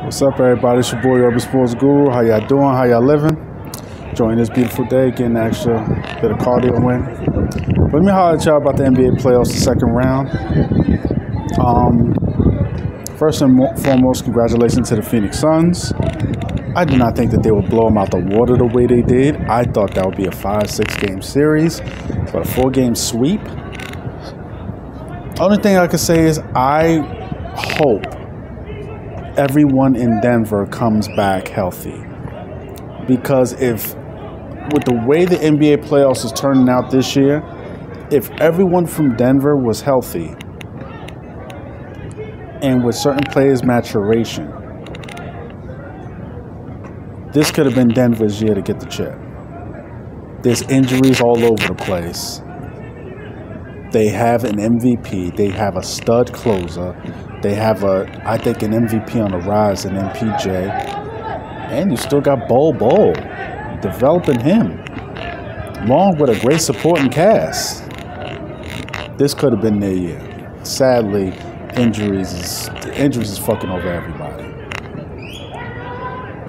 What's up, everybody? It's your boy, Urban Sports Guru. How y'all doing? How y'all living? Enjoying this beautiful day, getting an extra bit of cardio in. But let me holler at y'all about the NBA playoffs, the second round. First and foremost, congratulations to the Phoenix Suns. I do not think that they would blow them out the water the way they did. I thought that would be a 5-6 game series, but a 4-game sweep. Only thing I could say is I hope everyone in Denver comes back healthy, because with the way the NBA playoffs is turning out this year, if everyone from Denver was healthy and with certain players' maturation, this could have been Denver's year to get the chip. There's injuries all over the place. They have an MVP. They have a stud closer. They have I think, an MVP on the rise in MPJ. And you still got Bol developing him, along with a great supporting cast. This could have been their year. Sadly, injuries is fucking over everybody.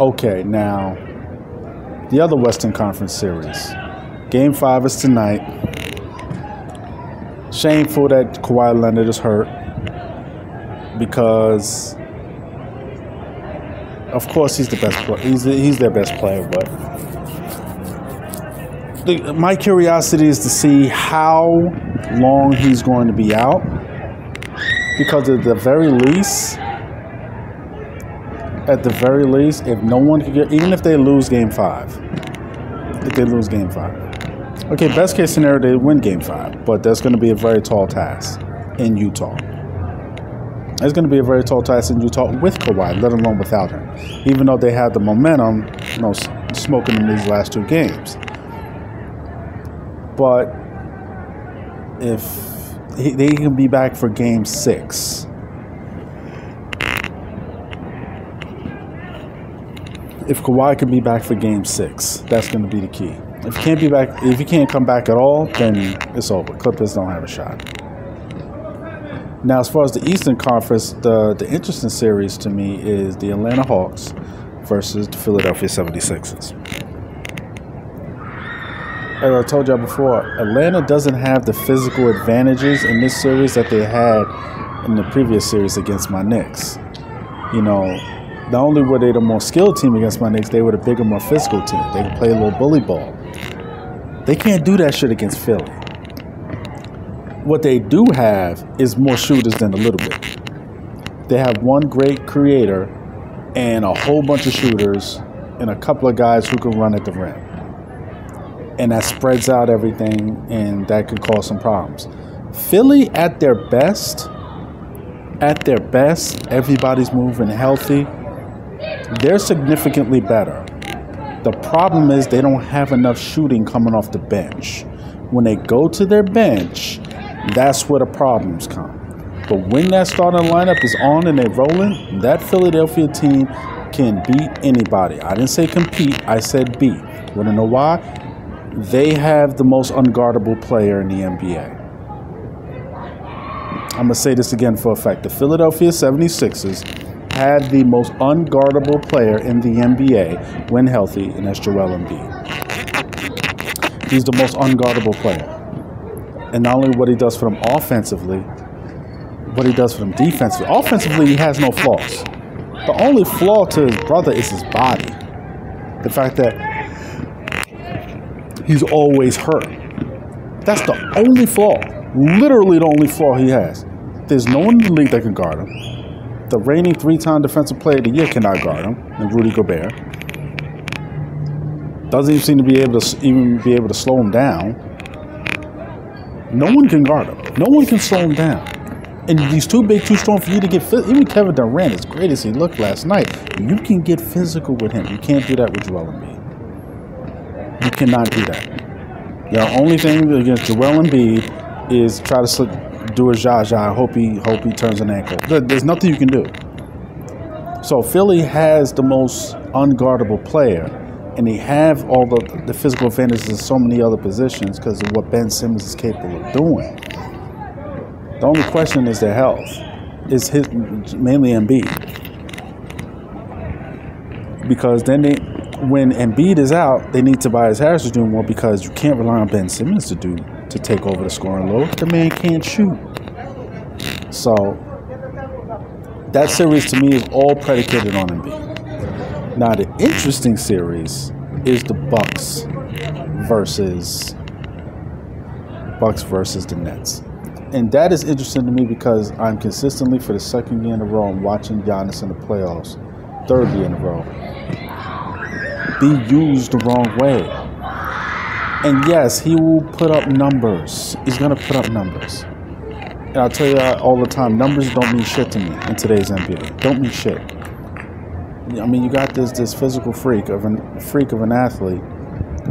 Okay, now, the other Western Conference series. Game 5 is tonight. Shameful that Kawhi Leonard is hurt, because of course he's the best player. He's their best player, but my curiosity is to see how long he's going to be out, because at the very least, if no one can get, even if they lose Game 5, okay, best case scenario, they win Game 5, but that's going to be a very tall task in Utah. It's going to be a very tall task in Utah with Kawhi, let alone without him, even though they had the momentum, smoking in these last 2 games. But if they can be back for Game 6, if Kawhi can be back for Game 6, that's going to be the key. If he can't come back at all, then it's over. Clippers don't have a shot. Now, as far as the Eastern Conference, the interesting series to me is the Atlanta Hawks versus the Philadelphia 76ers. As I told y'all before, Atlanta doesn't have the physical advantages in this series that they had in the previous series against my Knicks. Not only were they the more skilled team against my Knicks, they were the bigger, more physical team. They could play a little bully ball. They can't do that shit against Philly. What they do have is more shooters than a little bit. They have one great creator and a whole bunch of shooters and a couple of guys who can run at the rim. And that spreads out everything, and that could cause some problems. Philly, at their best, everybody's moving healthy. They're significantly better. The problem is they don't have enough shooting coming off the bench. When they go to their bench, that's where the problems come. But when that starting lineup is on and they're rolling, that Philadelphia team can beat anybody. I didn't say compete, I said beat. Want to know why? They have the most unguardable player in the NBA. I'm going to say this again for a fact. The Philadelphia 76ers had the most unguardable player in the NBA when healthy, and that's Joel Embiid. He's the most unguardable player. And not only what he does for them offensively, what he does for them defensively. Offensively, he has no flaws. The only flaw to his brother is his body. The fact that he's always hurt. That's the only flaw. Literally the only flaw he has. There's no one in the league that can guard him. The reigning 3-time Defensive Player of the Year cannot guard him, and Rudy Gobert. Doesn't even seem to be able to slow him down. No one can guard him. No one can slow him down. And he's too big, too strong for you to get physical. Even Kevin Durant, as great as he looked last night, you can get physical with him. You can't do that with Joel Embiid. You cannot do that. The only thing against Joel Embiid is try to do a Jaja. Hope he turns an ankle. There's nothing you can do. So Philly has the most unguardable player, and they have all the physical advantages in so many other positions because of what Ben Simmons is capable of doing. The only question is their health. Is mainly Embiid. Because then when Embiid is out, they need Tobias Harris to do more because you can't rely on Ben Simmons to take over the scoring load. The man can't shoot. So that series to me is all predicated on Embiid. Now the interesting series is the Bucks versus the Nets. And that is interesting to me because I'm consistently, for the second year in a row, I'm watching Giannis in the playoffs, third year in a row, be used the wrong way. And yes, he will put up numbers. He's going to put up numbers. And I'll tell you all the time, numbers don't mean shit to me in today's NBA. Don't mean shit. I mean, you got this physical freak of an athlete,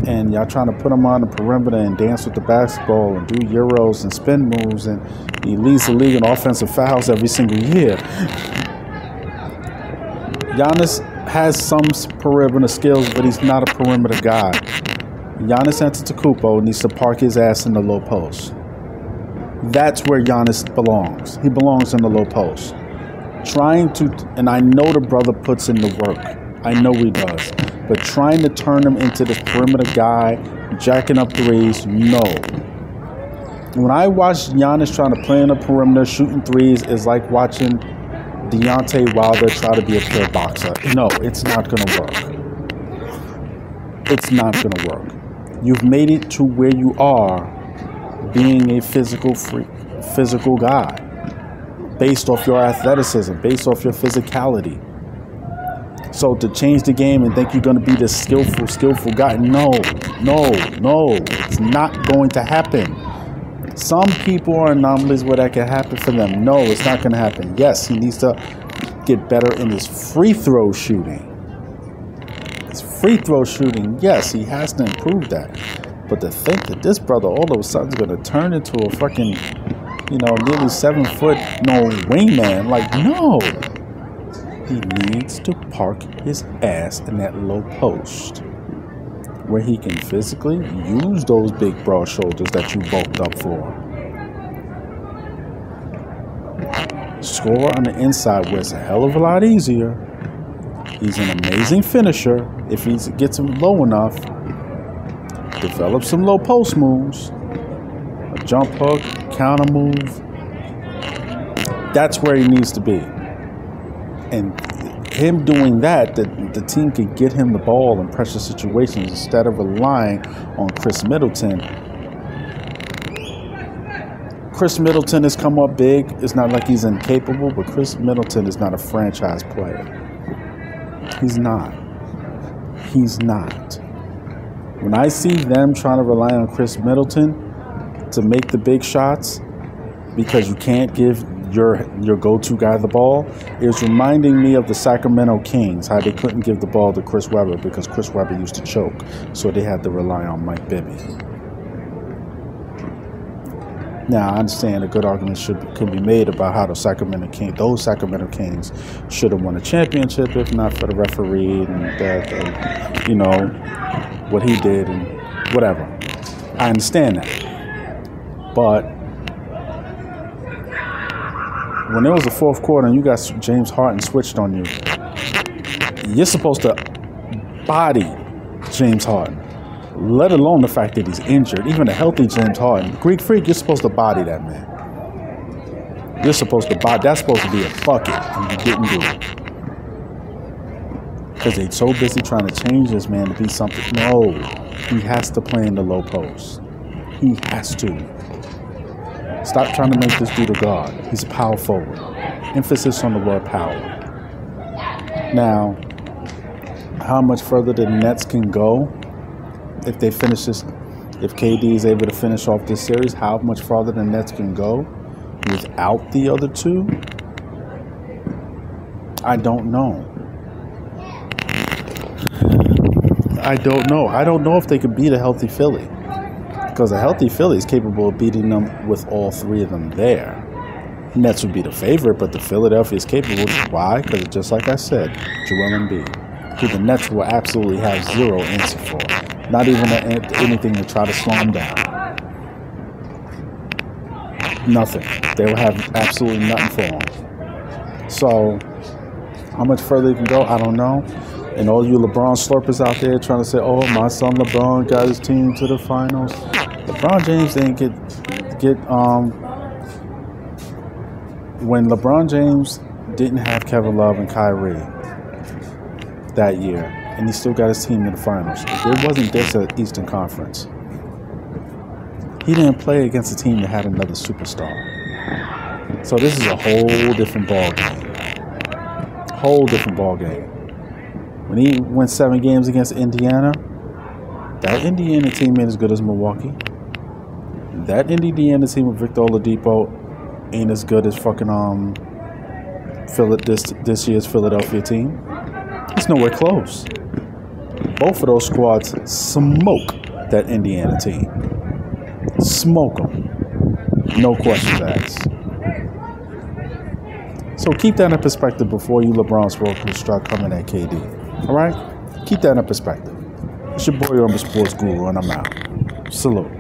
and y'all trying to put him on the perimeter and dance with the basketball and do euros and spin moves, and he leads the league in offensive fouls every single year. Giannis has some perimeter skills, but he's not a perimeter guy. Giannis Antetokounmpo needs to park his ass in the low post. That's where Giannis belongs. He belongs in the low post. And I know the brother puts in the work. I know he does. But trying to turn him into the perimeter guy, jacking up threes, no. When I watch Giannis trying to play in the perimeter, shooting threes, is like watching Deontay Wilder try to be a pure boxer. No, it's not going to work. It's not going to work. You've made it to where you are being a physical guy, based off your athleticism, based off your physicality. So to change the game and think you're going to be this skillful guy, no, it's not going to happen. Some people are anomalies where that can happen for them. No, it's not going to happen. Yes, he needs to get better in his free throw shooting. Yes, he has to improve that. But to think that this brother all of a sudden is going to turn into a fucking, nearly 7 foot, wingman, like, no. He needs to park his ass in that low post where he can physically use those big broad shoulders that you bulked up for. Score on the inside where it's a hell of a lot easier. He's an amazing finisher if he gets him low enough. Develop some low post moves. A jump hook, counter move. That's where he needs to be. And him doing that, the team can get him the ball in pressure situations instead of relying on Chris Middleton. Chris Middleton has come up big. It's not like he's incapable, but Chris Middleton is not a franchise player. He's not. When I see them trying to rely on Chris Middleton to make the big shots because you can't give your go-to guy the ball, is reminding me of the Sacramento Kings, how they couldn't give the ball to Chris Webber because Chris Webber used to choke, so they had to rely on Mike Bibby. Now, I understand a good argument could be made about how those Sacramento Kings should have won a championship if not for the referee and that, what he did and whatever. I understand that, but when there was the fourth quarter and you got James Harden switched on you, you're supposed to body James Harden, let alone the fact that he's injured. Even a healthy James Harden, Greek Freak, you're supposed to body that man. You're supposed to body. That's supposed to be a bucket, and you didn't do it. Because they're so busy trying to change this man to be something. No, he has to play in the low post. He has to. Stop trying to make this dude a guard. He's a power forward. Emphasis on the word power. Now, how much further the Nets can go if they finish this, if KD is able to finish off this series, how much farther the Nets can go without the other two? I don't know. I don't know if they could beat a healthy Philly. Because a healthy Philly is capable of beating them with all three of them there. Nets would be the favorite, but the Philadelphia is capable. Why? Because just like I said, Joel Embiid, who the Nets will absolutely have zero answer for. Not even anything to try to slow him down. Nothing. They will have absolutely nothing for him. So, how much further you can go, I don't know. And all you LeBron slurpers out there trying to say, "Oh, my son LeBron got his team to the finals." LeBron James didn't get when LeBron James didn't have Kevin Love and Kyrie that year, and he still got his team to the finals. It wasn't this at Eastern Conference. He didn't play against a team that had another superstar. So this is a whole different ball game. Whole different ball game. When he went 7 games against Indiana, that Indiana team ain't as good as Milwaukee. That Indiana team with Victor Oladipo ain't as good as fucking this year's Philadelphia team. It's nowhere close. Both of those squads smoke that Indiana team. Smoke them. No questions asked. So keep that in perspective before you LeBron supporters start coming at KD. All right? Keep that in perspective. It's your boy, I'm the sports guru, and I'm out. Salute.